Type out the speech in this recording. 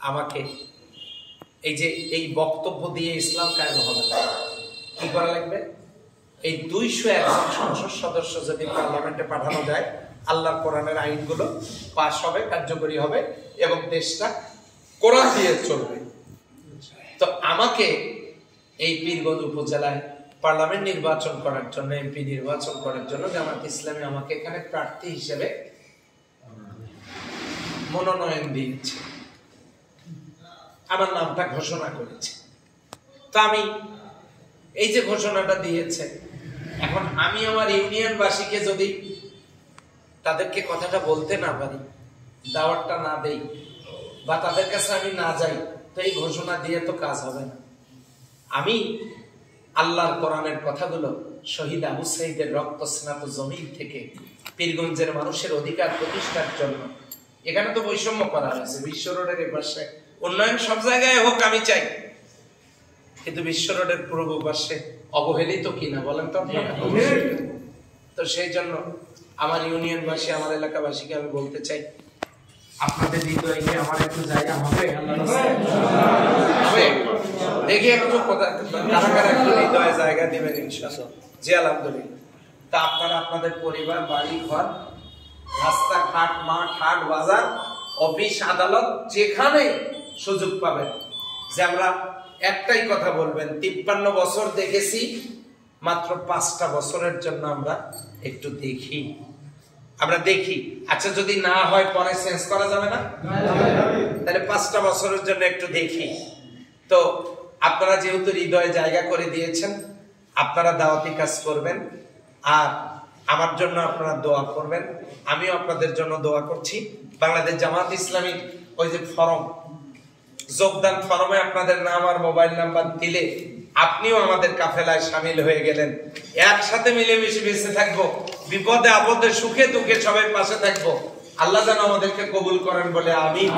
আমাকে এই যে এই বক্তব্য দিয়ে ইসলাম কায়েম হবে না, কি করা লাগবে? এই 201 সংসদ সদস্য যদি পার্লামেন্টে পাঠানো যায়, আল্লাহর কোরআনের আইনগুলো পাশ হবে, কার্যকরী হবে এবং দেশটা কোরআন দিয়ে চলবে। তো আমাকে এই পীরগঞ্জ উপজেলায় পার্লামেন্ট নির্বাচন করার জন্য, এমপি নির্বাচন করার জন্য জামাত ইসলামী আমাকে এখানে প্রার্থী হিসেবে মনোনয়ন দিয়েছে, আমার নামটা ঘোষণা করেছে। তো আমি এই যে ঘোষণাটা দিয়েছে, এখন আমি আমার ইউনিয়নবাসীকে যদি তাদেরকে কথাটা বলতে না পারি, দাওয়াতটা না দেই, বা তাদের কাছে আমি না যাই, তো এই ঘোষণা দিয়ে তো কাজ হবে না। আমি আল্লাহর কোরআনের কথাগুলো শহীদ আবু সাঈদের রক্ত স্নাত জমিন থেকে পীরগঞ্জের মানুষের অধিকার প্রতিষ্ঠার জন্য, এখানে তো বৈষম্য করা হয়েছে, বিশ্ব রোডের পাশে উন্নয়ন সব জায়গায় হোক আমি চাই, কিন্তু বিশ্ব রোডের পূর্ব পাশে অবহেলিত কিনা বলেন তো? তো সেই জন্য আমার ইউনিয়নবাসী, আমার এলাকাবাসীকে আমি বলতে চাই, আপনাদের হৃদয়ে কি আমার একটু জায়গা হবে? দেখি একটু কারা কারা একটু হৃদয়ে জায়গা দিবেন ইনশাআল্লাহ। জি আলহামদুলিল্লাহ। তা আপনারা আপনাদের পরিবার, বাড়ি ঘর, রাস্তাঘাট, মাঠ, হাট, বাজার, অফিস, আদালত, যেখানে সুযোগ পাবেন, যে আমরা একটাই কথা বলবেন, 53 বছর দেখেছি, মাত্র 5টা বছরের জন্য আমরা একটু দেখি, আমরা দেখি। আচ্ছা যদি না হয় পরে চেঞ্জ করা যাবে না? তাহলে 5টা বছরের জন্য একটু দেখি। তো আপনারা যেহেতু হৃদয়ে জায়গা করে দিয়েছেন, আপনারা দাওয়াতি কাজ করবেন, আর আমার জন্য আপনারা দোয়া করবেন, আমিও আপনাদের জন্য দোয়া করছি। বাংলাদেশ জামাত ইসলামীর ওই যে ফরম, যোগদান ফরমে আপনাদের নাম আর মোবাইল নাম্বার দিলে আপনিও আমাদের কাফেলায় শামিল হয়ে গেলেন। একসাথে মিলেমিশে বেঁচে থাকবো, বিপদে আপদে সুখে দুঃখে সবাই পাশে থাকবো। আল্লাহ যেন আমাদেরকে কবুল করেন বলে আমিন।